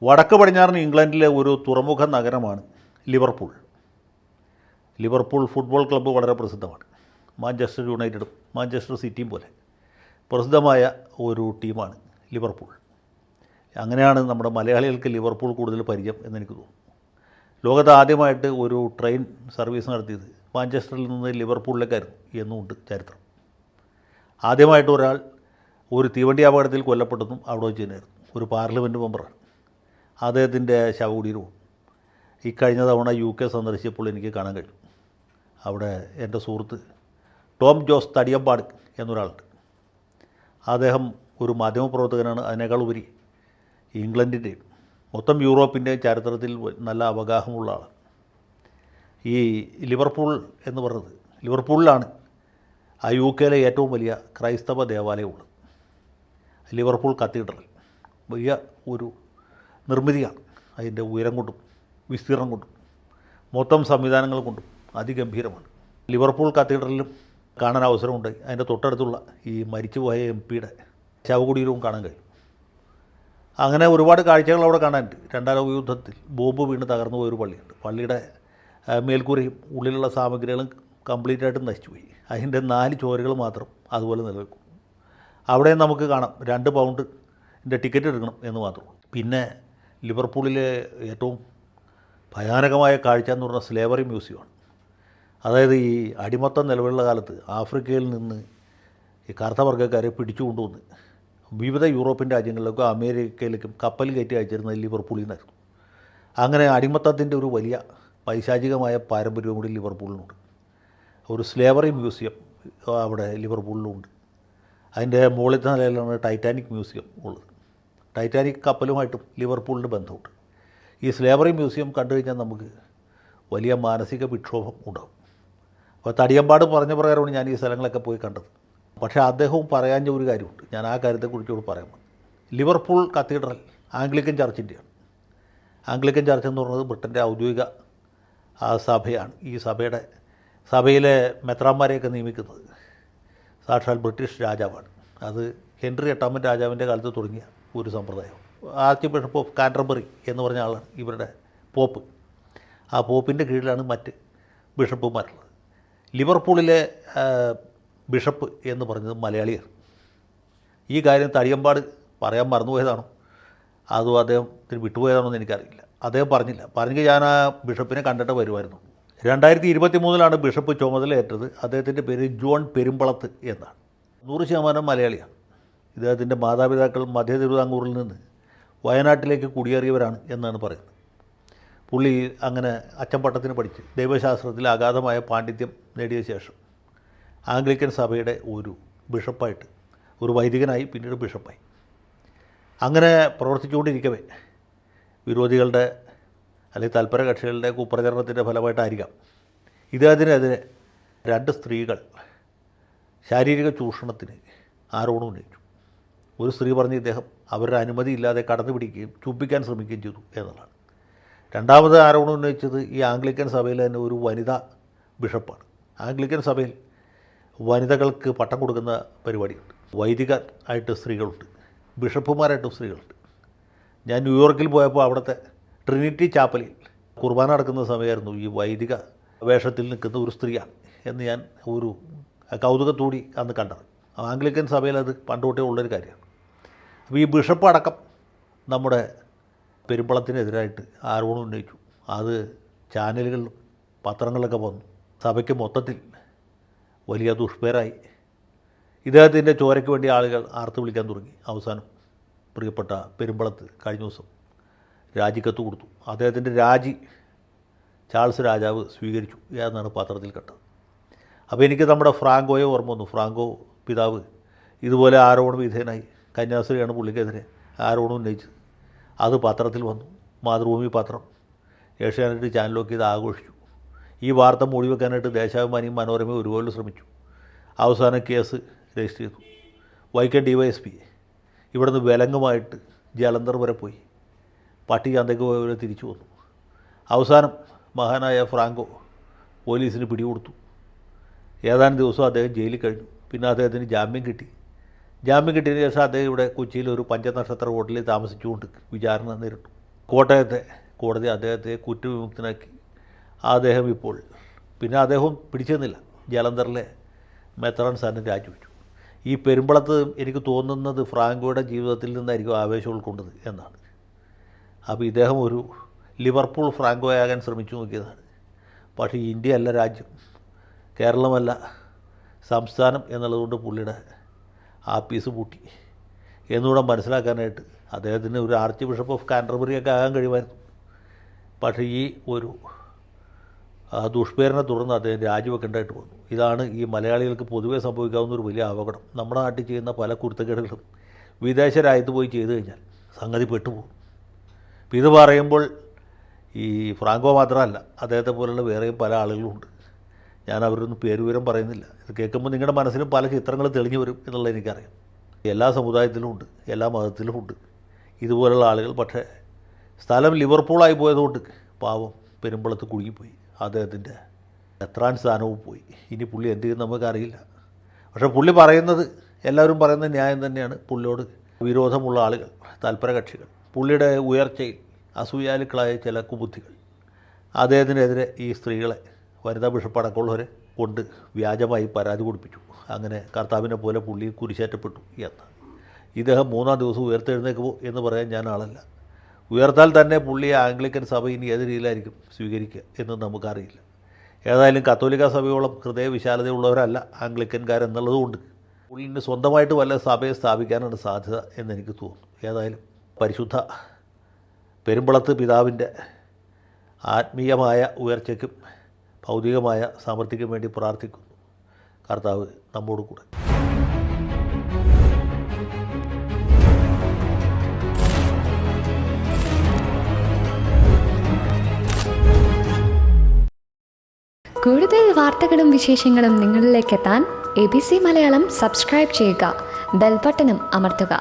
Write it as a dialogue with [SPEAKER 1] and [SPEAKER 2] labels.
[SPEAKER 1] വടക്ക് പടിഞ്ഞാറൻ ഇംഗ്ലണ്ടിലെ ഒരു തുറമുഖ നഗരമാണ് ലിവർപൂൾ. ലിവർപൂൾ ഫുട്ബോൾ ക്ലബ്ബ് വളരെ പ്രസിദ്ധമാണ്. മാഞ്ചസ്റ്റർ യുണൈറ്റഡും മാഞ്ചസ്റ്റർ സിറ്റിയും പോലെ പ്രസിദ്ധമായ ഒരു ടീമാണ് ലിവർപൂൾ. അങ്ങനെയാണ് നമ്മുടെ മലയാളികൾക്ക് ലിവർപൂൾ കൂടുതൽ പരിചയം എന്നെനിക്ക് തോന്നുന്നു. ലോകത്ത് ആദ്യമായിട്ട് ഒരു ട്രെയിൻ സർവീസ് നടത്തിയത് മാഞ്ചസ്റ്ററിൽ നിന്ന് ലിവർപൂളിലേക്കായിരുന്നു എന്നുമുണ്ട് ചരിത്രം. ആദ്യമായിട്ട് ഒരാൾ ഒരു തീവണ്ടി അപകടത്തിൽ കൊല്ലപ്പെട്ടതും അവിടെ വെച്ച് തന്നെയായിരുന്നു. ഒരു പാർലമെൻറ്റ് മെമ്പറാണ്. അദ്ദേഹത്തിൻ്റെ ശവകുടീരവും ഈ കഴിഞ്ഞ തവണ UK സന്ദർശിച്ചപ്പോൾ എനിക്ക് കാണാൻ കഴിഞ്ഞു. അവിടെ എൻ്റെ സുഹൃത്ത് ടോം ജോസ് തടിയമ്പാട് എന്നൊരാളുണ്ട്. അദ്ദേഹം ഒരു മാധ്യമപ്രവർത്തകനാണ്. അതിനേക്കാൾ ഉപരി ഇംഗ്ലണ്ടിൻ്റെയും മൊത്തം യൂറോപ്പിൻ്റെയും ചരിത്രത്തിൽ നല്ല അവഗാഹമുള്ള ആളാണ്. ഈ ലിവർപൂൾ എന്ന് പറയുന്നത്, ലിവർപൂളിലാണ് ആ UK ഏറ്റവും വലിയ ക്രൈസ്തവ ദേവാലയമുള്ളത്. ലിവർപൂൾ കത്തീഡ്രൽ വലിയ ഒരു നിർമ്മിതിയാണ്. അതിൻ്റെ ഉയരം കൊണ്ടും വിസ്തീർണം കൊണ്ടും മൊത്തം സംവിധാനങ്ങൾ കൊണ്ടും അതിഗംഭീരമാണ്. ലിവർപൂൾ കത്തീഡ്രലിലും കാണാൻ അവസരമുണ്ടായി. അതിൻ്റെ തൊട്ടടുത്തുള്ള ഈ മരിച്ചുപോയ MP ശവകുടീരവും കാണാൻ കഴിയും. അങ്ങനെ ഒരുപാട് കാഴ്ചകൾ അവിടെ കാണാനുണ്ട്. രണ്ടാം ലോക യുദ്ധത്തിൽ ബോംബ് വീണ് തകർന്നു പോയൊരു പള്ളിയുണ്ട്. പള്ളിയുടെ മേൽക്കൂരയും ഉള്ളിലുള്ള സാമഗ്രികളും കംപ്ലീറ്റായിട്ടും നശിച്ചുപോയി. അതിൻ്റെ 4 ചുവരുകൾ മാത്രം അതുപോലെ നിലനിൽക്കും. അവിടെ നമുക്ക് കാണാം 2 പൗണ്ടിൻ്റെ ടിക്കറ്റ് എടുക്കണം എന്ന് മാത്രം. പിന്നെ ലിവർപൂളിലെ ഏറ്റവും ഭയാനകമായ കാഴ്ച എന്ന് പറഞ്ഞാൽ സ്ലേവറി മ്യൂസിയമാണ്. അതായത് ഈ അടിമത്തം നിലവിലുള്ള കാലത്ത് ആഫ്രിക്കയിൽ നിന്ന് ഈ കറുത്ത വർഗ്ഗക്കാരെ പിടിച്ചു കൊണ്ടുവന്ന് വിവിധ യൂറോപ്യൻ രാജ്യങ്ങളിലേക്കും അമേരിക്കയിലേക്കും കപ്പൽ കയറ്റി അയച്ചിരുന്നത് ലിവർപൂളിൽ നിന്നായിരുന്നു. അങ്ങനെ അടിമത്തത്തിൻ്റെ ഒരു വലിയ പൈശാചികമായ പാരമ്പര്യവും കൂടി ലിവർപൂളിനുണ്ട്. ഒരു സ്ലേവറി മ്യൂസിയം അവിടെ ലിവർപൂളിലുണ്ട്. അതിൻ്റെ മുകളിലത്തെ നിലയിലാണ് ടൈറ്റാനിക് മ്യൂസിയം ഉള്ളത്. ടൈറ്റാനിക് കപ്പലുമായിട്ടും ലിവർപൂളിന് ബന്ധമുണ്ട്. ഈ സ്ലേവറി മ്യൂസിയം കണ്ടു കഴിഞ്ഞാൽ നമുക്ക് വലിയ മാനസിക വിക്ഷോഭം ഉണ്ടാകും. അപ്പോൾ തടിയമ്പാട് പറഞ്ഞ പ്രകാരമാണ് ഞാൻ ഈ സ്ഥലങ്ങളൊക്കെ പോയി കണ്ടത്. പക്ഷേ അദ്ദേഹവും പറയാൻ ഒരു കാര്യമുണ്ട്. ഞാൻ ആ കാര്യത്തെക്കുറിച്ചുകൂടി പറയാൻ വന്നു. ലിവർപൂൾ കത്തീഡ്രൽ ആംഗ്ലിക്കൻ ചർച്ചിൻ്റെയാണ്. ആംഗ്ലിക്കൻ ചർച്ച് എന്ന് പറയുന്നത് ബ്രിട്ടൻ്റെ ഔദ്യോഗിക സഭയാണ്. ഈ സഭയിലെ മെത്രാന്മാരെയൊക്കെ നിയമിക്കുന്നത് സാക്ഷാൽ ബ്രിട്ടീഷ് രാജാവാണ്. അത് ഹെൻറി 8 രാജാവിൻ്റെ കാലത്ത് തുടങ്ങിയ ഒരു സമ്പ്രദായം. ആർച്ച് ബിഷപ്പ് ഓഫ് കാൻറ്റർബറി എന്ന് പറഞ്ഞ ആളാണ് ഇവരുടെ പോപ്പ്. ആ പോപ്പിൻ്റെ കീഴിലാണ് മറ്റ് ബിഷപ്പുമാരുള്ളത്. ലിവർപൂളിലെ ബിഷപ്പ് എന്ന് പറഞ്ഞത് മലയാളിയാണ്. ഈ കാര്യം തടിയമ്പാട് പറയാൻ മറന്നുപോയതാണോ അതോ അദ്ദേഹത്തിന് വിട്ടുപോയതാണോ എന്ന് എനിക്കറിയില്ല. അദ്ദേഹം പറഞ്ഞില്ല. പറഞ്ഞെങ്കിൽ ഞാൻ ആ ബിഷപ്പിനെ കണ്ടിട്ട് വരുമായിരുന്നു. 2023 ബിഷപ്പ് ചുമതലയേറ്റത്. അദ്ദേഹത്തിൻ്റെ പേര് ജോൺ പെരുമ്പളത്ത് എന്നാണ്. 100% മലയാളിയാണ്. ഇദ്ദേഹത്തിൻ്റെ മാതാപിതാക്കൾ മധ്യ തിരുവിതാംകൂറിൽ നിന്ന് വയനാട്ടിലേക്ക് കുടിയേറിയവരാണ് എന്നാണ് പറയുന്നത്. പുള്ളി അങ്ങനെ അച്ചംപട്ടത്തിന് പഠിച്ച് ദൈവശാസ്ത്രത്തിൽ അഗാധമായ പാണ്ഡിത്യം നേടിയ ശേഷം ആംഗ്ലിക്കൻ സഭയുടെ ഒരു ബിഷപ്പായിട്ട്, ഒരു വൈദികനായി, പിന്നീട് ബിഷപ്പായി. അങ്ങനെ പ്രവർത്തിച്ചുകൊണ്ടിരിക്കവേ വിരോധികളുടെ അല്ലെങ്കിൽ തൽപര കക്ഷികളുടെ കുപ്രചരണത്തിൻ്റെ ഫലമായിട്ടായിരിക്കാം ഇദ്ദേഹത്തിനെതിരെ 2 സ്ത്രീകൾ ശാരീരിക ചൂഷണത്തിന് ആരോപണം ഉന്നയിച്ചു. ഒരു സ്ത്രീ പറഞ്ഞ് ഇദ്ദേഹം അവരുടെ അനുമതി ഇല്ലാതെ കടന്നു പിടിക്കുകയും ചുംബിക്കാൻ ശ്രമിക്കുകയും ചെയ്തു എന്നുള്ളതാണ്. രണ്ടാമത് ആരോപണം ഉന്നയിച്ചത് ഈ ആംഗ്ലിക്കൻ സഭയിൽ തന്നെ ഒരു വനിതാ ബിഷപ്പാണ്. ആംഗ്ലിക്കൻ സഭയിൽ വനിതകൾക്ക് പട്ടം കൊടുക്കുന്ന പരിപാടിയുണ്ട്. വൈദികർ ആയിട്ട് സ്ത്രീകളുണ്ട്, ബിഷപ്പുമാരായിട്ടും സ്ത്രീകളുണ്ട്. ഞാൻ ന്യൂയോർക്കിൽ പോയപ്പോൾ അവിടുത്തെ ട്രിനിറ്റി ചാപ്പലിൽ കുർബാന നടക്കുന്ന സമയമായിരുന്നു ഈ വൈദിക വേഷത്തിൽ നിൽക്കുന്ന ഒരു സ്ത്രീയാണ് എന്ന് ഞാൻ ഒരു കൗതുകത്തോടി അന്ന് കണ്ടത്. ആംഗ്ലിക്കൻ സഭയിൽ അത് പണ്ടുതൊട്ടേ ഉള്ളൊരു കാര്യമാണ്. അപ്പോൾ ഈ ബിഷപ്പ് അടക്കം നമ്മുടെ പെരുമ്പളത്തിനെതിരായിട്ട് ആരോപണം ഉന്നയിച്ചു. അത് ചാനലുകളിലും പത്രങ്ങളിലൊക്കെ വന്നു. സഭയ്ക്ക് മൊത്തത്തിൽ വലിയ ദുഷ്പേരായി. ഇദ്ദേഹത്തിൻ്റെ ചോരയ്ക്ക് വേണ്ടി ആളുകൾ ആർത്ത് വിളിക്കാൻ തുടങ്ങി. അവസാനം പ്രിയപ്പെട്ട പെരുമ്പളത്ത് കഴിഞ്ഞ ദിവസം രാജിക്കത്ത് കൊടുത്തു. അദ്ദേഹത്തിൻ്റെ രാജി ചാൾസ് രാജാവ് സ്വീകരിച്ചു എന്നാണ് പത്രത്തിൽ കണ്ടത്. അപ്പോൾ എനിക്ക് നമ്മുടെ ഫ്രാങ്കോയെ ഓർമ്മ വന്നു. ഫ്രാങ്കോ പിതാവ് ഇതുപോലെ ആരോപണ വിധേയനായി. കന്യാസ്ത്രീയാണ് പുള്ളിക്കെതിരെ ആരോപണം ഉന്നയിച്ചത്. അത് പത്രത്തിൽ വന്നു. മാതൃഭൂമി പത്രം, ഏഷ്യാനെറ്റ് ചാനലൊക്കെ ഇത് ആഘോഷിച്ചു. ഈ വാർത്ത മൂടി വെക്കാനായിട്ട് ദേശാഭിമാനിയും മനോരമയും ഒരുപോലെ ശ്രമിച്ചു. അവസാനം കേസ് രജിസ്റ്റർ ചെയ്തു. വൈക്കം DYSP ഇവിടുന്ന് വിലങ്ങുമായിട്ട് ജലന്ധർ വരെ പോയി. പട്ടി ചന്തയ്ക്ക് പോയവരെ തിരിച്ചു വന്നു. അവസാനം മഹാനായ ഫ്രാങ്കോ പോലീസിന് പിടികൊടുത്തു. ഏതാനും ദിവസം അദ്ദേഹം ജയിലിൽ കഴിഞ്ഞു. പിന്നെ അദ്ദേഹത്തിന് ജാമ്യം കിട്ടി. ജാമ്യം കിട്ടിയതിന് ശേഷം അദ്ദേഹം ഇവിടെ കൊച്ചിയിൽ ഒരു 5 നക്ഷത്ര ഹോട്ടലിൽ താമസിച്ചുകൊണ്ട് വിചാരണ നേരിട്ടു. കോട്ടയത്തെ കോടതി അദ്ദേഹത്തെ കുറ്റവിമുക്തനാക്കി. അദ്ദേഹം ഇപ്പോൾ അദ്ദേഹം പിടിച്ചെന്നില്ല, ജലന്ധറിലെ മെത്രാൻ സ്ഥാനം രാജിവെച്ചു. ഈ പെരുമ്പളത്ത് എനിക്ക് തോന്നുന്നത് ഫ്രാങ്കോയുടെ ജീവിതത്തിൽ നിന്നായിരിക്കും ആവേശം ഉൾക്കൊണ്ടത് എന്നാണ്. അപ്പോൾ ഇദ്ദേഹം ഒരു ലിവർപൂൾ ഫ്രാങ്കോയാകാൻ ശ്രമിച്ചു നോക്കിയതാണ്. പക്ഷേ ഇന്ത്യ അല്ല രാജ്യം, കേരളമല്ല സംസ്ഥാനം എന്നുള്ളതുകൊണ്ട് പുള്ളിയുടെ ആപ്പീസ് പൂട്ടി എന്നുകൂടെ മനസ്സിലാക്കാനായിട്ട് അദ്ദേഹത്തിന് ഒരു ആർച്ച് ബിഷപ്പ് ഓഫ് കാൻറ്റർബറിയൊക്കെ ആകാൻ കഴിയുമായിരുന്നു. പക്ഷേ ഈ ഒരു ദുഷ്പേരിനെ തുടർന്ന് അദ്ദേഹം രാജിവെക്കേണ്ടതായിട്ട് വന്നു. ഇതാണ് ഈ മലയാളികൾക്ക് പൊതുവേ സംഭവിക്കാവുന്ന ഒരു വലിയ അപകടം. നമ്മുടെ നാട്ടിൽ ചെയ്യുന്ന പല കുരുത്തക്കേടുകളും വിദേശ രാജ്യത്ത് പോയി ചെയ്തു കഴിഞ്ഞാൽ സംഗതി പെട്ടുപോകും. അപ്പോൾ ഇത് പറയുമ്പോൾ ഈ ഫ്രാങ്കോ മാത്രമല്ല, അദ്ദേഹത്തെ പോലുള്ള വേറെയും പല ആളുകളുമുണ്ട്. ഞാൻ അവരൊന്നും പേരുവിവരം പറയുന്നില്ല. ഇത് കേൾക്കുമ്പോൾ നിങ്ങളുടെ മനസ്സിലും പല ചിത്രങ്ങൾ തെളിഞ്ഞു വരും എന്നുള്ളത് എനിക്കറിയാം. എല്ലാ സമുദായത്തിലും ഉണ്ട്, എല്ലാ മതത്തിലും ഉണ്ട് ഇതുപോലുള്ള ആളുകൾ. പക്ഷേ സ്ഥലം ലിവർപൂളായി പോയതുകൊണ്ട് പാവം പെരുമ്പളത്ത് കുടുങ്ങിപ്പോയി. അദ്ദേഹത്തിൻ്റെ എത്രാൻ സ്ഥാനവും പോയി. ഇനി പുള്ളി എന്ത് ചെയ്യുമെന്ന് നമുക്കറിയില്ല. പക്ഷേ പുള്ളി പറയുന്നത്, എല്ലാവരും പറയുന്നത് ന്യായം തന്നെയാണ്. പുള്ളിയോട് വിരോധമുള്ള ആളുകൾ, തൽപരകക്ഷികൾ, പുള്ളിയുടെ ഉയർച്ചയിൽ അസൂയാലുക്കളായ ചില കുബുദ്ധികൾ അദ്ദേഹത്തിനെതിരെ ഈ സ്ത്രീകളെ, വനിതാ ബിഷപ്പ് അടക്കമുള്ളവരെ കൊണ്ട് വ്യാജമായി പരാതി കൊടുപ്പിച്ചു. അങ്ങനെ കർത്താവിനെ പോലെ പുള്ളി കുരിശേറ്റപ്പെട്ടു എന്ന്. ഇദ്ദേഹം 3-ാം ദിവസം ഉയർത്തെഴുന്നേക്കുമോ എന്ന് പറയാൻ ഞാൻ ആളല്ല. ഉയർത്താൽ തന്നെ പുള്ളിയെ ആംഗ്ലിക്കൻ സഭ ഇനി ഏത് രീതിയിലായിരിക്കും സ്വീകരിക്കുക എന്ന് നമുക്കറിയില്ല. ഏതായാലും കത്തോലിക്ക സഭയോളം ഹൃദയവിശാലതയുള്ളവരല്ല ആംഗ്ലിക്കൻകാരെന്നുള്ളതുകൊണ്ട് പുള്ളിന് സ്വന്തമായിട്ട് വല്ല സഭയെ സ്ഥാപിക്കാനാണ് സാധ്യത എന്നെനിക്ക് തോന്നുന്നു. ഏതായാലും പരിശുദ്ധ പെരുമ്പളത്ത് പിതാവിൻ്റെ ആത്മീയമായ ഉയർച്ചയ്ക്കും ഭൗതികമായ സമൃദ്ധിക്കും വേണ്ടി പ്രാർത്ഥിക്കുന്നു. കർത്താവ് നമ്മോട് കൂടെ.
[SPEAKER 2] കൂടുതൽ വാർത്തകളും വിശേഷങ്ങളും നിങ്ങളിലേക്ക് എത്താൻ ABC മലയാളം സബ്സ്ക്രൈബ് ചെയ്യുക, ബെൽ ബട്ടണും അമർത്തുക.